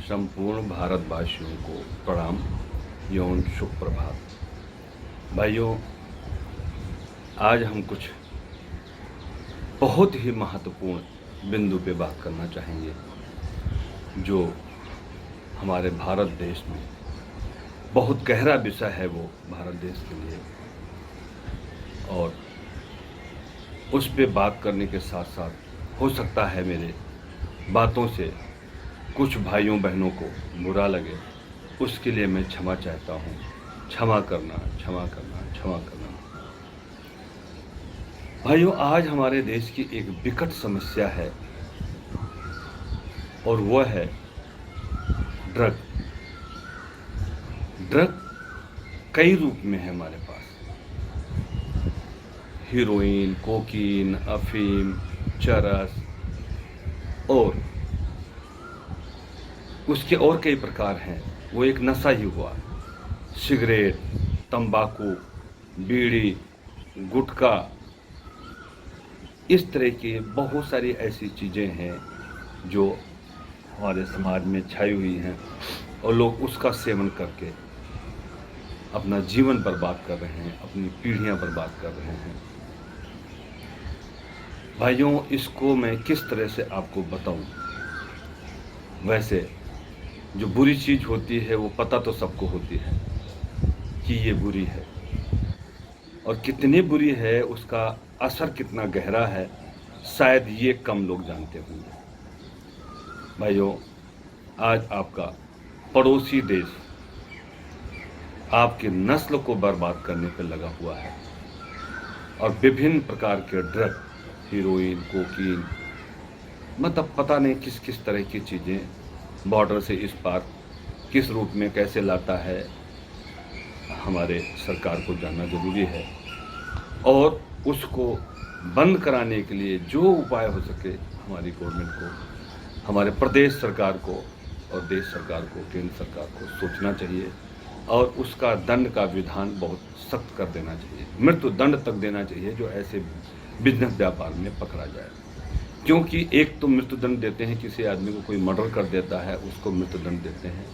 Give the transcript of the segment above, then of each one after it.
संपूर्ण भारतवासियों को प्रणाम एवं शुभ प्रभात। भाइयों, आज हम कुछ बहुत ही महत्वपूर्ण बिंदु पे बात करना चाहेंगे जो हमारे भारत देश में बहुत गहरा विषय है। वो भारत देश के लिए, और उस पे बात करने के साथ साथ हो सकता है मेरे बातों से कुछ भाइयों बहनों को बुरा लगे, उसके लिए मैं क्षमा चाहता हूँ। क्षमा करना, क्षमा करना, क्षमा करना। भाइयों, आज हमारे देश की एक विकट समस्या है और वह है ड्रग। ड्रग कई रूप में है हमारे पास। हीरोइन, कोकीन, अफीम, चरस और उसके और कई प्रकार हैं। वो एक नशा ही हुआ। सिगरेट, तंबाकू, बीड़ी, गुटखा, इस तरह की बहुत सारी ऐसी चीज़ें हैं जो हमारे समाज में छाई हुई हैं और लोग उसका सेवन करके अपना जीवन बर्बाद कर रहे हैं, अपनी पीढ़ियां बर्बाद कर रहे हैं। भाइयों, इसको मैं किस तरह से आपको बताऊं? वैसे जो बुरी चीज़ होती है वो पता तो सबको होती है कि ये बुरी है, और कितनी बुरी है, उसका असर कितना गहरा है, शायद ये कम लोग जानते होंगे। भाइयों, आज आपका पड़ोसी देश आपके नस्ल को बर्बाद करने पर लगा हुआ है और विभिन्न प्रकार के ड्रग, हीरोइन, कोकीन, मतलब पता नहीं किस किस तरह की चीज़ें बॉर्डर से इस पार किस रूप में कैसे लाता है, हमारे सरकार को जानना जरूरी है। और उसको बंद कराने के लिए जो उपाय हो सके हमारी गवर्नमेंट को, हमारे प्रदेश सरकार को और देश सरकार को, केंद्र सरकार को सोचना चाहिए और उसका दंड का विधान बहुत सख्त कर देना चाहिए। मृत्यु दंड तक देना चाहिए जो ऐसे बिजनेस व्यापार में पकड़ा जाए। क्योंकि एक तो मृत्यु दंड देते हैं, किसी आदमी को कोई मर्डर कर देता है उसको मृत्यु दंड देते हैं,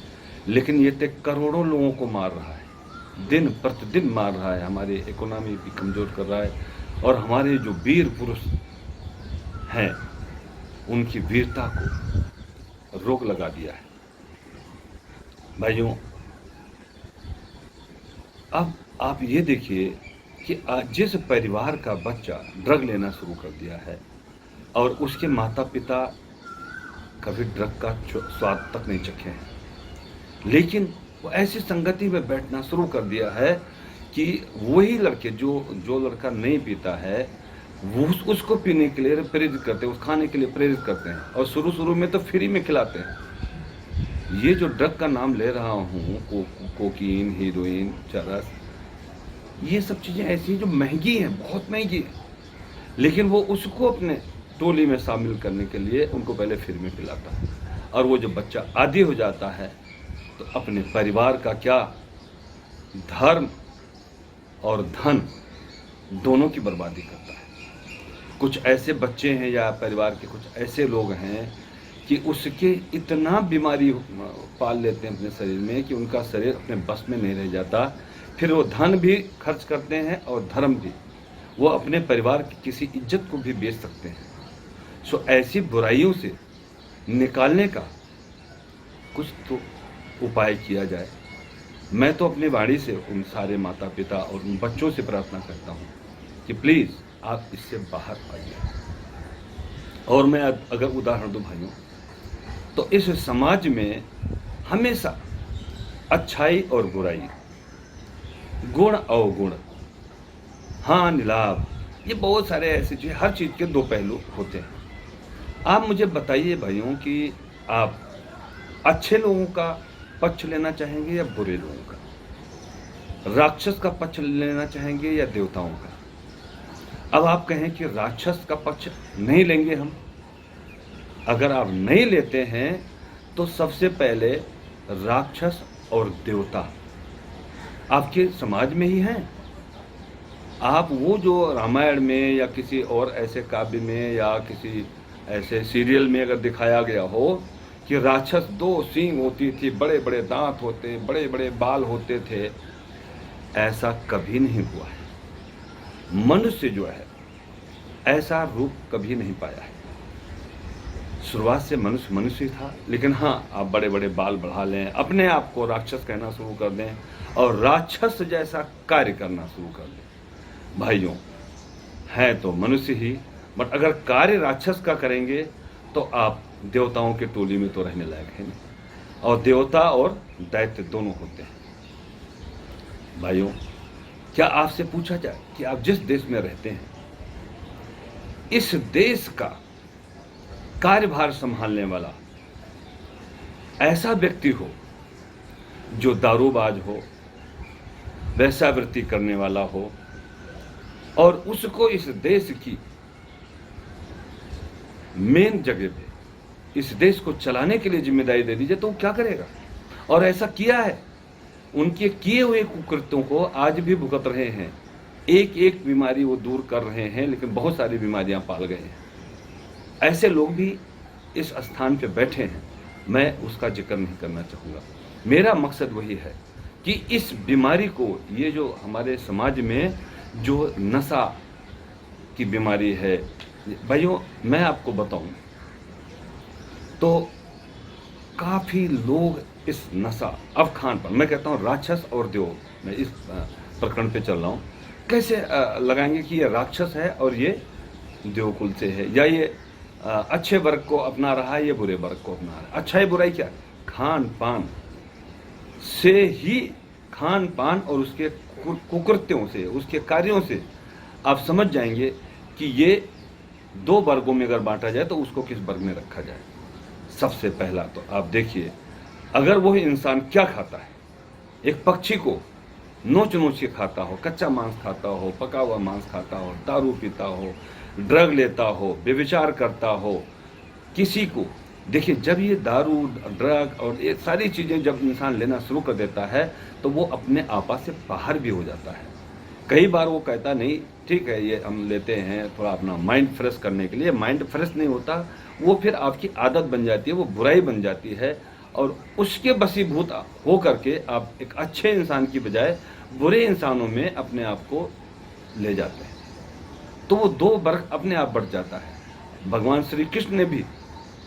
लेकिन ये तो करोड़ों लोगों को मार रहा है, दिन प्रतिदिन मार रहा है, हमारी इकोनॉमी भी कमज़ोर कर रहा है और हमारे जो वीर पुरुष हैं उनकी वीरता को रोक लगा दिया है। भाइयों, अब आप ये देखिए कि जिस परिवार का बच्चा ड्रग लेना शुरू कर दिया है और उसके माता पिता कभी ड्रग का स्वाद तक नहीं चखे हैं, लेकिन वो ऐसी संगति में बैठना शुरू कर दिया है कि वही लड़के जो लड़का नहीं पीता है वो उसको पीने के लिए प्रेरित करते हैं, उस खाने के लिए प्रेरित करते हैं और शुरू में तो फ्री में खिलाते हैं। ये जो ड्रग का नाम ले रहा हूँ, कोकीन, हीरोइन, चरस, ये सब चीज़ें ऐसी हैं जो महंगी हैं, बहुत महंगी है, लेकिन वो उसको अपने टोली में शामिल करने के लिए उनको पहले फ्री में पिलाता है और वो जब बच्चा आदी हो जाता है तो अपने परिवार का क्या, धर्म और धन दोनों की बर्बादी करता है। कुछ ऐसे बच्चे हैं या परिवार के कुछ ऐसे लोग हैं कि उसके इतना बीमारी पाल लेते हैं अपने शरीर में कि उनका शरीर अपने बस में नहीं रह जाता। फिर वो धन भी खर्च करते हैं और धर्म भी, वो अपने परिवार की किसी इज्जत को भी बेच सकते हैं। सो ऐसी बुराइयों से निकालने का कुछ तो उपाय किया जाए। मैं तो अपनी वाणी से उन सारे माता पिता और उन बच्चों से प्रार्थना करता हूँ कि प्लीज़ आप इससे बाहर आइए। और मैं अगर उदाहरण दूँ भाइयों, तो इस समाज में हमेशा अच्छाई और बुराई, गुण अवगुण, हानि लाभ, ये बहुत सारे ऐसी चीज़, हर चीज़ के दो पहलू होते हैं। आप मुझे बताइए भाइयों कि आप अच्छे लोगों का पक्ष लेना चाहेंगे या बुरे लोगों का, राक्षस का पक्ष लेना चाहेंगे या देवताओं का। अब आप कहें कि राक्षस का पक्ष नहीं लेंगे हम। अगर आप नहीं लेते हैं तो सबसे पहले राक्षस और देवता आपके समाज में ही हैं। आप वो जो रामायण में या किसी और ऐसे काव्य में या किसी ऐसे सीरियल में अगर दिखाया गया हो कि राक्षस 2 सींग होती थी, बड़े बड़े दांत होते, बड़े बड़े बाल होते थे, ऐसा कभी नहीं हुआ है। मनुष्य जो है ऐसा रूप कभी नहीं पाया है। शुरुआत से मनुष्य मनुष्य ही था, लेकिन हाँ, आप बड़े बड़े बाल बढ़ा लें, अपने आप को राक्षस कहना शुरू कर दें और राक्षस जैसा कार्य करना शुरू कर दें। भाइयों, है तो मनुष्य ही, बट अगर कार्य राक्षस का करेंगे तो आप देवताओं के टोली में तो रहने लायक है नहीं, और देवता और दैत्य दोनों होते हैं। भाइयों, क्या आपसे पूछा जाए कि आप जिस देश में रहते हैं, इस देश का कार्यभार संभालने वाला ऐसा व्यक्ति हो जो दारूबाज हो, वेश्यावृत्ति करने वाला हो, और उसको इस देश की मेन जगह पे इस देश को चलाने के लिए जिम्मेदारी दे दीजिए, तो वो क्या करेगा? और ऐसा किया है। उनके किए हुए कुकृत्यों को आज भी भुगत रहे हैं। एक एक बीमारी वो दूर कर रहे हैं, लेकिन बहुत सारी बीमारियां पाल गए हैं। ऐसे लोग भी इस स्थान पे बैठे हैं, मैं उसका जिक्र नहीं करना चाहूँगा। मेरा मकसद वही है कि इस बीमारी को, ये जो हमारे समाज में जो नशा की बीमारी है, भाइयों मैं आपको बताऊं तो काफ़ी लोग इस नशा, अब खान पर मैं कहता हूँ राक्षस और देव, मैं इस प्रकरण पे चल रहा हूँ। कैसे लगाएंगे कि ये राक्षस है और ये देवकुल से है, या ये अच्छे वर्ग को अपना रहा है, ये बुरे वर्ग को अपना रहा है। अच्छा है बुराई क्या? खान पान से ही, खान पान और उसके कुकृत्यों से, उसके कार्यों से आप समझ जाएंगे कि ये 2 वर्गों में अगर बांटा जाए तो उसको किस वर्ग में रखा जाए। सबसे पहला तो आप देखिए, अगर वह इंसान क्या खाता है, एक पक्षी को नोच नोच के खाता हो, कच्चा मांस खाता हो, पका हुआ मांस खाता हो, दारू पीता हो, ड्रग लेता हो, व्यभिचार करता हो, किसी को देखिए, जब ये दारू, ड्रग और ये सारी चीज़ें जब इंसान लेना शुरू कर देता है तो वो अपने आपा से बाहर भी हो जाता है। कई बार वो कहता नहीं ठीक है, ये हम लेते हैं थोड़ा अपना माइंड फ्रेश करने के लिए, माइंड फ्रेश नहीं होता, वो फिर आपकी आदत बन जाती है, वो बुराई बन जाती है, और उसके बसीभूत हो करके आप एक अच्छे इंसान की बजाय बुरे इंसानों में अपने आप को ले जाते हैं। तो वो 2 वर्ग अपने आप बढ़ जाता है। भगवान श्री कृष्ण ने भी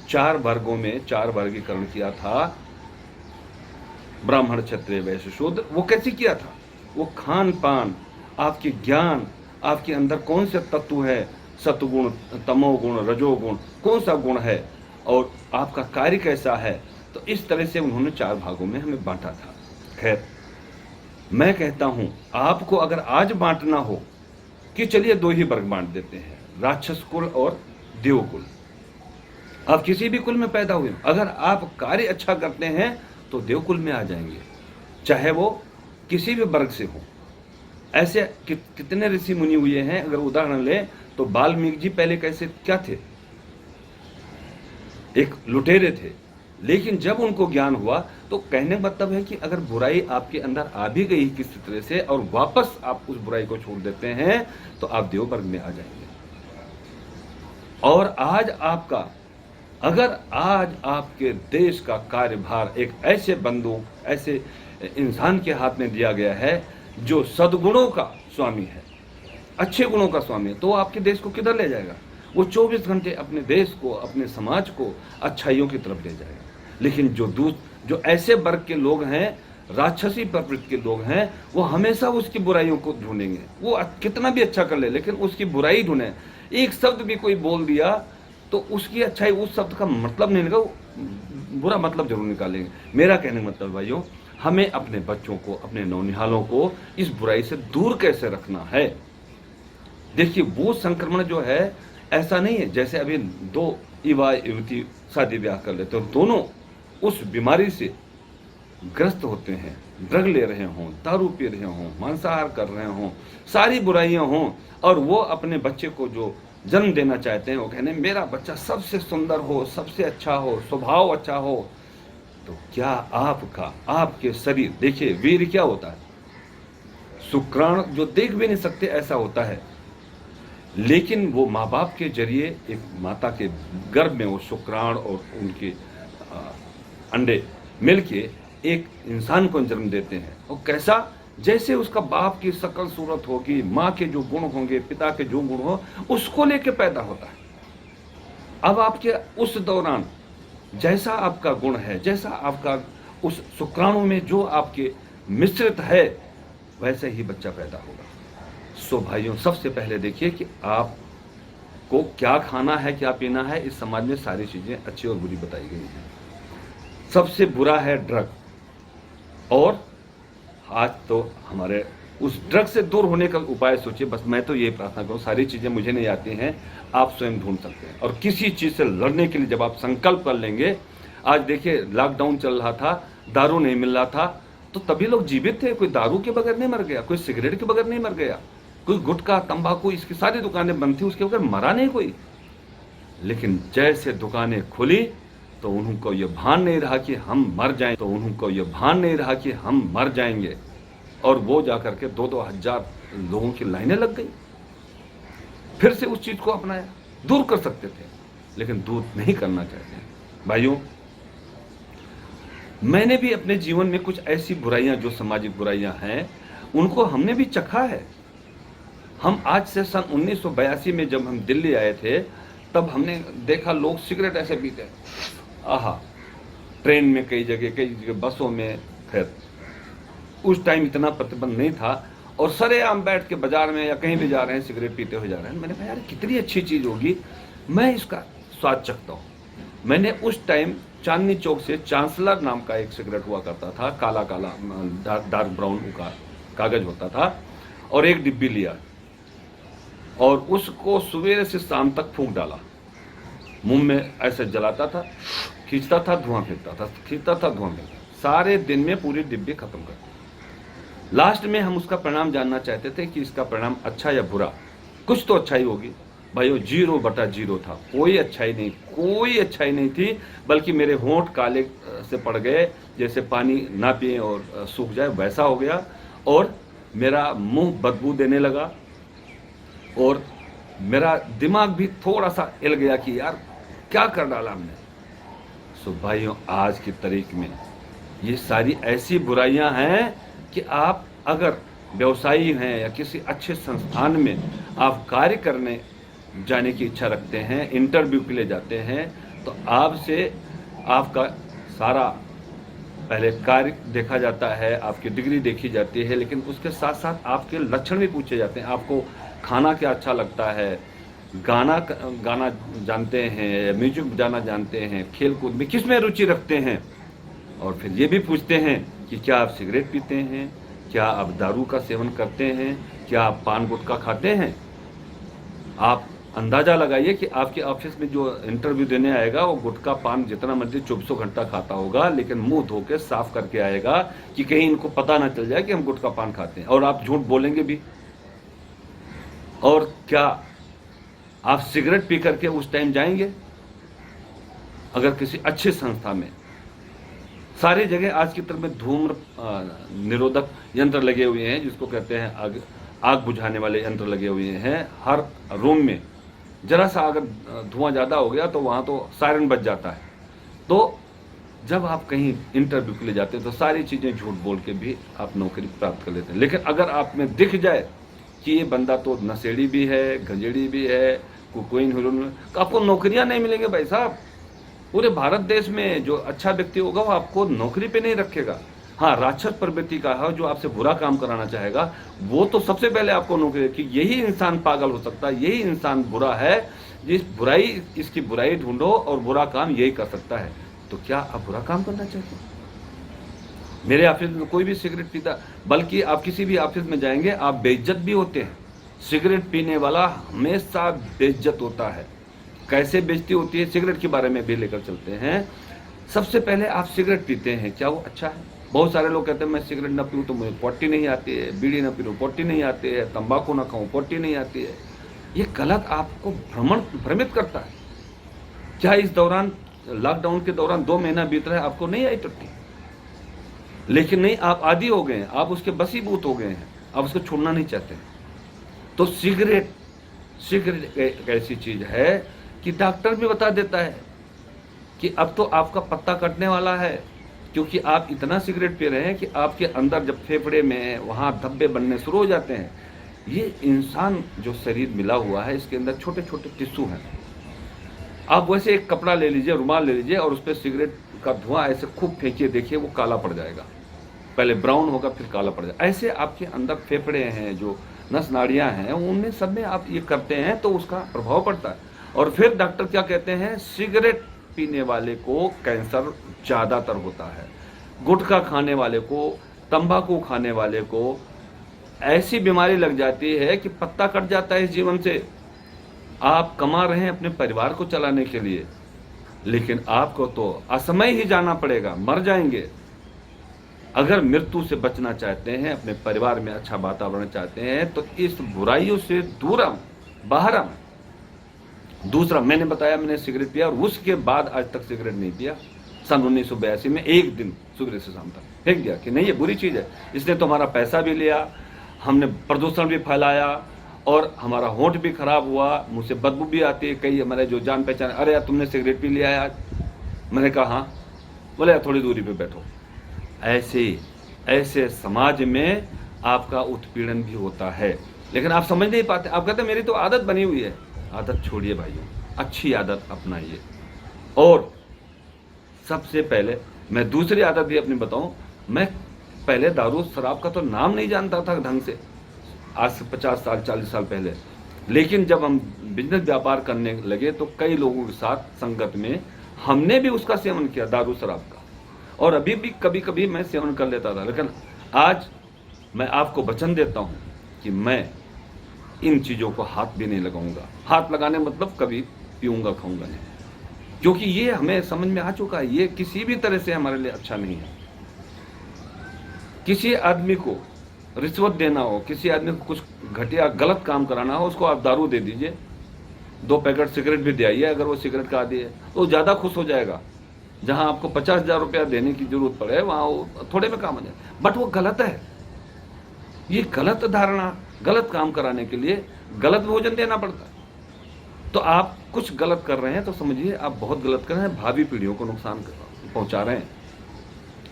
4 वर्गों में 4 वर्गीकरण किया था, ब्राह्मण, क्षत्रिय, वैश्य, शूद्र। वो कैसे किया था? वो खान पान, आपके ज्ञान, आपके अंदर कौन से तत्व है, सतगुण, तमोगुण, रजोगुण, कौन सा गुण है, और आपका कार्य कैसा है, तो इस तरह से उन्होंने 4 भागों में हमें बांटा था। खैर, मैं कहता हूं आपको अगर आज बांटना हो कि चलिए 2 ही वर्ग बांट देते हैं, राक्षस कुल और देवकुल। आप किसी भी कुल में पैदा हुए, अगर आप कार्य अच्छा करते हैं तो देवकुल में आ जाएंगे, चाहे वो किसी भी वर्ग से हो। ऐसे कितने ऋषि मुनि हुए हैं। अगर उदाहरण लें तो वाल्मीकि जी पहले कैसे, क्या थे? एक लुटेरे थे, लेकिन जब उनको ज्ञान हुआ तो कहने का मतलब है कि अगर बुराई आपके अंदर आ भी गई किसी तरह से और वापस आप उस बुराई को छोड़ देते हैं तो आप देव वर्ग में आ जाएंगे। और आज आपका, अगर आज आपके देश का कार्यभार एक ऐसे बंदूक, ऐसे इंसान के हाथ में दिया गया है जो सद्गुणों का स्वामी है, अच्छे गुणों का स्वामी है, तो आपके देश को किधर ले जाएगा? वो 24 घंटे अपने देश को, अपने समाज को अच्छाइयों की तरफ ले जाएगा। लेकिन जो ऐसे वर्ग के लोग हैं, राक्षसी प्रवृत्ति के लोग हैं, वो हमेशा उसकी बुराइयों को ढूंढेंगे। वो कितना भी अच्छा कर ले, लेकिन उसकी बुराई ढूंढे। एक शब्द भी कोई बोल दिया तो उसकी अच्छाई, उस शब्द का मतलब नहीं निकाल, बुरा मतलब जरूर निकालेंगे। मेरा कहने का मतलब भाइयों, हमें अपने बच्चों को, अपने नौनिहालों को इस बुराई से दूर कैसे रखना है। देखिए, वो संक्रमण जो है ऐसा नहीं है जैसे अभी 2 युवा युवती शादी ब्याह कर लेते हैं, दोनों उस बीमारी से ग्रस्त होते हैं, ड्रग ले रहे हों, दारू पी रहे हों, मांसाहार कर रहे हों, सारी बुराइयां हों, और वो अपने बच्चे को जो जन्म देना चाहते हैं, वो कहने मेरा बच्चा सबसे सुंदर हो, सबसे अच्छा हो, स्वभाव अच्छा हो। तो क्या आपका, आपके शरीर, देखिए वीर्य क्या होता है, शुक्राणु जो देख भी नहीं सकते ऐसा होता है, लेकिन वो माँ बाप के जरिए एक माता के गर्भ में वो शुक्राणु और उनके अंडे मिल के एक इंसान को जन्म देते हैं। और कैसा, जैसे उसका बाप की शकल सूरत होगी, माँ के जो गुण होंगे, पिता के जो गुण हो, उसको लेके पैदा होता है। अब आपके उस दौरान जैसा आपका गुण है, जैसा आपका उस शुक्राणु में जो आपके मिश्रित है, वैसे ही बच्चा पैदा होगा। सो भाइयों, सबसे पहले देखिए कि आपको क्या खाना है, क्या पीना है। इस समाज में सारी चीजें अच्छी और बुरी बताई गई हैं। सबसे बुरा है ड्रग, और आज तो हमारे उस ड्रग से दूर होने का उपाय सोचिए। बस मैं तो ये प्रार्थना करूँ, सारी चीजें मुझे नहीं आती हैं, आप स्वयं ढूंढ सकते हैं। और किसी चीज से लड़ने के लिए जब आप संकल्प कर लेंगे, आज देखिए लॉकडाउन चल रहा था, दारू नहीं मिल रहा था, तो तभी लोग जीवित थे। कोई दारू के बगैर नहीं मर गया, कोई सिगरेट के बगैर नहीं मर गया, कोई गुटखा तंबाकू इसकी सारी दुकानें बंद थी, उसके बगैर मरा नहीं कोई। लेकिन जैसे दुकानें खुली तो उनको ये भान नहीं रहा कि हम मर जाएंगे, और वो जाकर के 2-2 हजार लोगों की लाइनें लग गई। फिर से उस चीज को अपनाया। दूर कर सकते थे, लेकिन दूर नहीं करना चाहते। भाइयों, मैंने भी अपने जीवन में कुछ ऐसी बुराइयां, जो सामाजिक बुराइयां हैं, उनको हमने भी चखा है। हम आज से सन 1982 में जब हम दिल्ली आए थे, तब हमने देखा लोग सिगरेट ऐसे पीते, आहा, ट्रेन में कई जगह बसों में। खैर उस टाइम इतना प्रतिबंध नहीं था, और सरेआम बैठ के बाजार में या कहीं भी जा रहे हैं, सिगरेट पीते हुए जा रहे हैं। मैंने कहा यार कितनी अच्छी चीज होगी, मैं इसका स्वाद चखता हूँ। मैंने उस टाइम चांदनी चौक से चांसलर नाम का एक सिगरेट हुआ करता था, काला काला डार्क ब्राउन का कागज होता था, और एक डिब्बी लिया, और उसको सुबह से शाम तक फूंक डाला, मुंह में ऐसे जलाता था, खींचता था, धुआं फेंकता था, खींचता था, धुआं फेंकता। सारे दिन में पूरी डिब्बी खत्म कर दी। लास्ट में हम उसका परिणाम जानना चाहते थे कि इसका परिणाम अच्छा या बुरा। कुछ तो अच्छाई होगी। भाइयों, 0/0 था, कोई अच्छाई नहीं थी, बल्कि मेरे होंठ काले से पड़ गए, जैसे पानी ना पिए और सूख जाए वैसा हो गया, और मेरा मुंह बदबू देने लगा, और मेरा दिमाग भी थोड़ा सा हिल गया कि यार क्या कर डाला हमने। सो भाइयों, आज की तारीख में ये सारी ऐसी बुराइयां हैं कि आप अगर व्यवसायी हैं या किसी अच्छे संस्थान में आप कार्य करने जाने की इच्छा रखते हैं, इंटरव्यू के लिए जाते हैं, तो आपसे आपका सारा पहले कार्य देखा जाता है, आपकी डिग्री देखी जाती है, लेकिन उसके साथ साथ आपके लक्षण भी पूछे जाते हैं। आपको खाना क्या अच्छा लगता है, गाना जानते हैं, म्यूजिक बजाना जानते हैं, खेल कूद में किस में रुचि रखते हैं, और फिर ये भी पूछते हैं कि क्या आप सिगरेट पीते हैं, क्या आप दारू का सेवन करते हैं, क्या आप पान गुटखा खाते हैं। आप अंदाजा लगाइए कि आपके ऑफिस में जो इंटरव्यू देने आएगा वो गुटखा पान जितना मर्जी 24 घंटा खाता होगा, लेकिन मुंह धो के साफ करके आएगा कि कहीं इनको पता ना चल जाए कि हम गुटखा पान खाते हैं, और आप झूठ बोलेंगे भी। और क्या आप सिगरेट पी करके उस टाइम जाएंगे? अगर किसी अच्छे संस्था में, सारी जगह आज की तरफ में धूम्र निरोधक यंत्र लगे हुए हैं, जिसको कहते हैं आग बुझाने वाले यंत्र लगे हुए हैं हर रूम में। जरा सा अगर धुआं ज़्यादा हो गया तो वहाँ तो सायरन बज जाता है। तो जब आप कहीं इंटरव्यू के लिए जाते हैं तो सारी चीज़ें झूठ बोल के भी आप नौकरी प्राप्त कर लेते हैं। लेकिन अगर आप में दिख जाए कि ये बंदा तो नशेड़ी भी है, गंजेड़ी भी है, कोकीन हीरोइन, तो आपको नौकरियां नहीं मिलेंगे भाई साहब। पूरे भारत देश में जो अच्छा व्यक्ति होगा वो आपको नौकरी पे नहीं रखेगा। हाँ, राक्षस प्रवृत्ति का है जो आपसे बुरा काम कराना चाहेगा, वो तो सबसे पहले आपको नौकरी रखी। यही इंसान पागल हो सकता है, यही इंसान बुरा है, इसकी बुराई ढूंढो और बुरा काम यही कर सकता है। तो क्या आप बुरा काम करना चाहते हैं? मेरे ऑफिस में कोई भी सिगरेट पीता, बल्कि आप किसी भी ऑफिस में जाएंगे आप बेइज्जत भी होते हैं। सिगरेट पीने वाला हमेशा बेइज्जत होता है। कैसे बेइज्जती होती है, सिगरेट के बारे में भी लेकर चलते हैं। सबसे पहले आप सिगरेट पीते हैं, क्या वो अच्छा है? बहुत सारे लोग कहते हैं मैं सिगरेट ना पीऊँ तो मुझे पोटी नहीं आती है, बीड़ी ना पीऊँ पोटी नहीं आती है, तंबाकू ना खाऊँ पोटी नहीं आती है। ये गलत आपको भ्रमित करता है। क्या इस दौरान, लॉकडाउन के दौरान 2 महीना बीत रहा है, आपको नहीं आई टट्टी? लेकिन नहीं, आप आदी हो गए हैं, आप उसके बसीबूत हो गए हैं, आप उसको छोड़ना नहीं चाहते। तो सिगरेट एक ऐसी चीज है कि डॉक्टर भी बता देता है कि अब तो आपका पत्ता कटने वाला है, क्योंकि आप इतना सिगरेट पी रहे हैं कि आपके अंदर जब फेफड़े में वहाँ धब्बे बनने शुरू हो जाते हैं। ये इंसान जो शरीर मिला हुआ है, इसके अंदर छोटे छोटे टिश्यू हैं। आप वैसे एक कपड़ा ले लीजिए, रुमाल ले लीजिए और उस पर सिगरेट का धुआं ऐसे खूब फेंकिए, देखिए वो काला पड़ जाएगा। पहले ब्राउन होगा, फिर काला पड़ जाएगा। ऐसे आपके अंदर फेफड़े हैं, जो नस नाड़ियाँ हैं, उनमें सब में आप ये करते हैं तो उसका प्रभाव पड़ता है। और फिर डॉक्टर क्या कहते हैं, सिगरेट पीने वाले को कैंसर ज़्यादातर होता है, गुटखा खाने वाले को, तंबाकू खाने वाले को ऐसी बीमारी लग जाती है कि पत्ता कट जाता है इस जीवन से। आप कमा रहे हैं अपने परिवार को चलाने के लिए, लेकिन आपको तो असमय ही जाना पड़ेगा, मर जाएंगे। अगर मृत्यु से बचना चाहते हैं, अपने परिवार में अच्छा वातावरण चाहते हैं, तो इस बुराइयों से दूर बाहर आएं। दूसरा, मैंने बताया मैंने सिगरेट पिया और उसके बाद आज तक सिगरेट नहीं पिया। सन 1982 में एक दिन सुबह से शाम तक फेंक दिया कि नहीं ये बुरी चीज़ है। इसने तो हमारा पैसा भी लिया, हमने प्रदूषण भी फैलाया और हमारा होंठ भी खराब हुआ, मुझसे बदबू भी आती है। कई हमारे जो जान पहचान, अरे यार तुमने सिगरेट पी लिया है आज। मैंने कहा हाँ। बोले यार थोड़ी दूरी पे बैठो। ऐसे समाज में आपका उत्पीड़न भी होता है, लेकिन आप समझ नहीं पाते। आप कहते मेरी तो आदत बनी हुई है। आदत छोड़िए भाइयों, अच्छी आदत अपनाइए। और सबसे पहले मैं दूसरी आदत भी अपनी बताऊं, मैं पहले दारू शराब का तो नाम नहीं जानता था ढंग से, आज से 50 साल 40 साल पहले। लेकिन जब हम बिजनेस व्यापार करने लगे तो कई लोगों के साथ संगत में हमने भी उसका सेवन किया, दारू शराब का। और अभी भी कभी कभी मैं सेवन कर लेता था, लेकिन आज मैं आपको वचन देता हूं कि मैं इन चीज़ों को हाथ भी नहीं लगाऊंगा। हाथ लगाने मतलब कभी पीऊंगा खाऊंगा नहीं, क्योंकि ये हमें समझ में आ चुका है, ये किसी भी तरह से हमारे लिए अच्छा नहीं है। किसी आदमी को रिश्वत देना हो, किसी आदमी को कुछ घटिया गलत काम कराना हो, उसको आप दारू दे दीजिए, 2 पैकेट सिगरेट भी दे आइए। अगर वो सिगरेट का आदी है तो ज़्यादा खुश हो जाएगा। जहां आपको 50,000 रुपया देने की जरूरत पड़े, वहां वो थोड़े में काम हो जाए। बट वो गलत है। ये गलत धारणा, गलत काम कराने के लिए गलत भोजन देना पड़ता है। तो आप कुछ गलत कर रहे हैं तो समझिए आप बहुत गलत कर रहे हैं, भावी पीढ़ियों को नुकसान पहुंचा रहे हैं।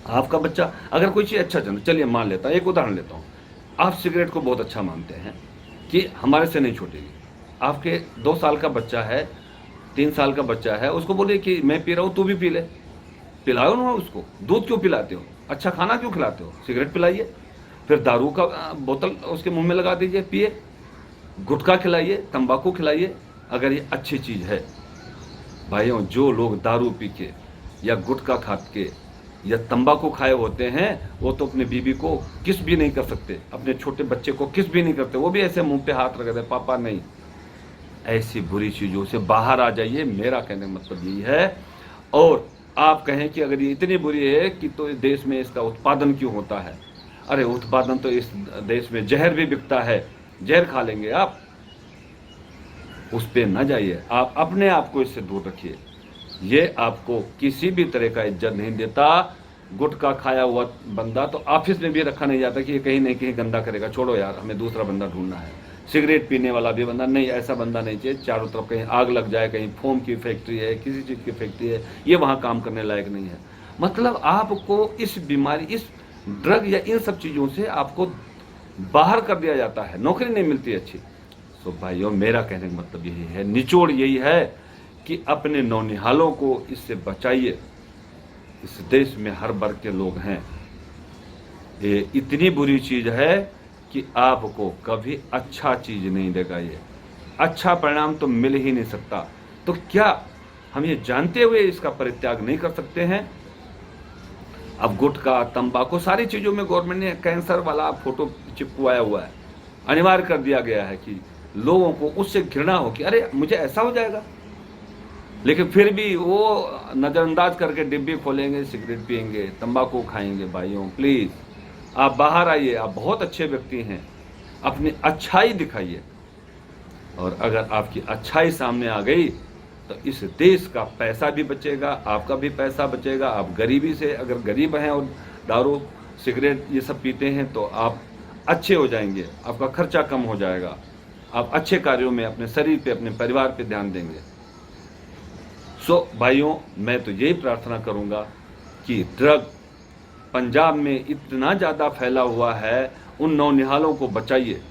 आपका बच्चा अगर कोई चीज़ अच्छा चलिए मान लेता हूँ, एक उदाहरण लेता हूँ। आप सिगरेट को बहुत अच्छा मानते हैं कि हमारे से नहीं छूटेगी। आपके 2 साल का बच्चा है, 3 साल का बच्चा है, उसको बोलिए कि मैं पी रहा हूँ तू भी पी ले। पिलाओ ना उसको। दूध क्यों पिलाते हो, अच्छा खाना क्यों खिलाते हो, सिगरेट पिलाइए। फिर दारू का बोतल उसके मुंह में लगा दीजिए, पिए। गुटखा खिलाइए, तंबाकू खिलाइए, अगर ये अच्छी चीज़ है। भाइयों, जो लोग दारू पी के या गुटखा खा के या तंबाकू खाए होते हैं, वो तो अपने बीवी को किस भी नहीं कर सकते, अपने छोटे बच्चे को किस भी नहीं करते। वो भी ऐसे मुंह पे हाथ रख देते, पापा नहीं। ऐसी बुरी चीज़ों से बाहर आ जाइए, मेरा कहने का मतलब यही है। और आप कहें कि अगर ये इतनी बुरी है कि तो इस देश में इसका उत्पादन क्यों होता है। अरे उत्पादन तो इस देश में जहर भी बिकता है, जहर खा लेंगे आप। उस पर न जाइए, आप अपने आप को इससे दूर रखिए। ये आपको किसी भी तरह का इज्जत नहीं देता। गुटखा खाया हुआ बंदा तो ऑफिस में भी रखा नहीं जाता कि ये कहीं नहीं कहीं गंदा करेगा, छोड़ो यार हमें दूसरा बंदा ढूंढना है। सिगरेट पीने वाला भी बंदा नहीं, ऐसा बंदा नहीं चाहिए चारों तरफ कहीं आग लग जाए, कहीं फोम की फैक्ट्री है, किसी चीज़ की फैक्ट्री है, ये वहाँ काम करने लायक नहीं है। मतलब आपको इस बीमारी, इस ड्रग या इन सब चीज़ों से आपको बाहर कर दिया जाता है, नौकरी नहीं मिलती अच्छी। तो भाइयों, मेरा कहने का मतलब यही है, निचोड़ यही है कि अपने नौनिहालों को इससे बचाइए। इस देश में हर वर्ग के लोग हैं। ये इतनी बुरी चीज़ है कि आपको कभी अच्छा चीज़ नहीं देगा। ये अच्छा परिणाम तो मिल ही नहीं सकता। तो क्या हम ये जानते हुए इसका परित्याग नहीं कर सकते हैं? अब गुटखा, तंबाकू, सारी चीज़ों में गवर्नमेंट ने कैंसर वाला फोटो चिपकवाया हुआ है। अनिवार्य कर दिया गया है कि लोगों को उससे घृणा हो कि अरे मुझे ऐसा हो जाएगा। लेकिन फिर भी वो नज़रअंदाज करके डिब्बी खोलेंगे, सिगरेट पिएंगे, तंबाकू खाएंगे। भाइयों प्लीज़, आप बाहर आइए, आप बहुत अच्छे व्यक्ति हैं, अपनी अच्छाई दिखाइए। और अगर आपकी अच्छाई सामने आ गई तो इस देश का पैसा भी बचेगा, आपका भी पैसा बचेगा। आप गरीबी से, अगर गरीब हैं और दारू सिगरेट ये सब पीते हैं तो आप अच्छे हो जाएंगे, आपका खर्चा कम हो जाएगा, आप अच्छे कार्यों में, अपने शरीर पे, अपने परिवार पे ध्यान देंगे। सो भाइयों, मैं तो यही प्रार्थना करूंगा कि ड्रग पंजाब में इतना ज़्यादा फैला हुआ है, उन नौनिहालों को बचाइए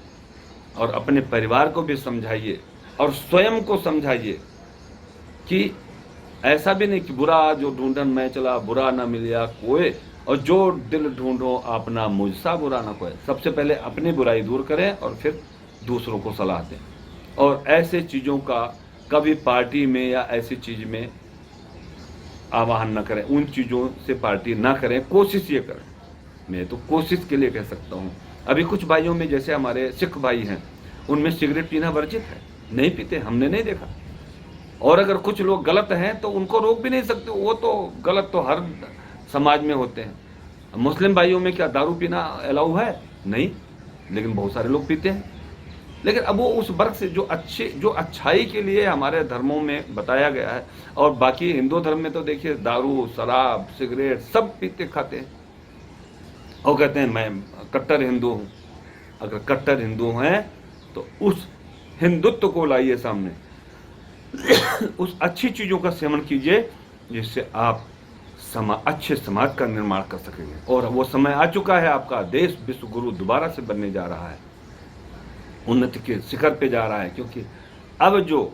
और अपने परिवार को भी समझाइए और स्वयं को समझाइए कि ऐसा भी नहीं कि बुरा जो ढूंढन मैं चला बुरा ना मिलिया कोई, और जो दिल ढूंढो अपना मुझसा बुरा ना कोई। सबसे पहले अपनी बुराई दूर करें और फिर दूसरों को सलाह दें। और ऐसे चीज़ों का कभी पार्टी में या ऐसी चीज़ में आवाहन न करें, उन चीज़ों से पार्टी ना करें, कोशिश ये करें। मैं तो कोशिश के लिए कह सकता हूँ। अभी कुछ भाइयों में, जैसे हमारे सिख भाई हैं, उनमें सिगरेट पीना वर्जित है, नहीं पीते, हमने नहीं देखा। और अगर कुछ लोग गलत हैं तो उनको रोक भी नहीं सकते, वो तो गलत तो हर समाज में होते हैं। मुस्लिम भाइयों में क्या दारू पीना अलाउ है? नहीं, लेकिन बहुत सारे लोग पीते हैं। लेकिन अब वो उस वर्ग से जो अच्छाई के लिए हमारे धर्मों में बताया गया है। और बाकी हिंदू धर्म में तो देखिए दारू, शराब, सिगरेट सब पीते खाते हैं और कहते हैं मैं कट्टर हिंदू हूँ। अगर कट्टर हिंदू हैं तो उस हिंदुत्व को लाइए सामने, उस अच्छी चीज़ों का सेवन कीजिए जिससे आप अच्छे समाज का निर्माण कर सकेंगे। और वो समय आ चुका है, आपका देश विश्व गुरु दोबारा से बनने जा रहा है, उन्नति के शिखर पे जा रहा है। क्योंकि अब जो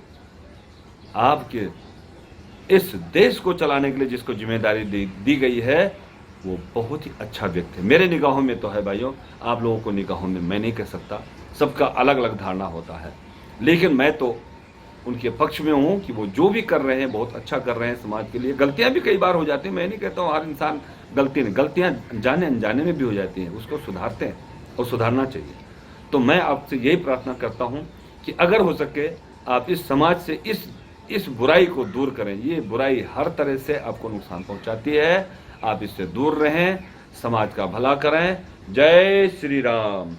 आपके इस देश को चलाने के लिए जिसको जिम्मेदारी दी गई है वो बहुत ही अच्छा व्यक्ति है। मेरे निगाहों में तो है भाइयों, आप लोगों को निगाहों में मैं नहीं कह सकता, सबका अलग अलग धारणा होता है। लेकिन मैं तो उनके पक्ष में हूँ कि वो जो भी कर रहे हैं बहुत अच्छा कर रहे हैं समाज के लिए। गलतियाँ भी कई बार हो जाती हैं, मैं नहीं कहता हूँ हर इंसान गलतियाँ जाने अनजाने में भी हो जाती हैं, उसको सुधारते हैं और सुधारना चाहिए। तो मैं आपसे यही प्रार्थना करता हूँ कि अगर हो सके आप इस समाज से इस बुराई को दूर करें। ये बुराई हर तरह से आपको नुकसान पहुँचाती है, आप इससे दूर रहें, समाज का भला करें। जय श्री राम।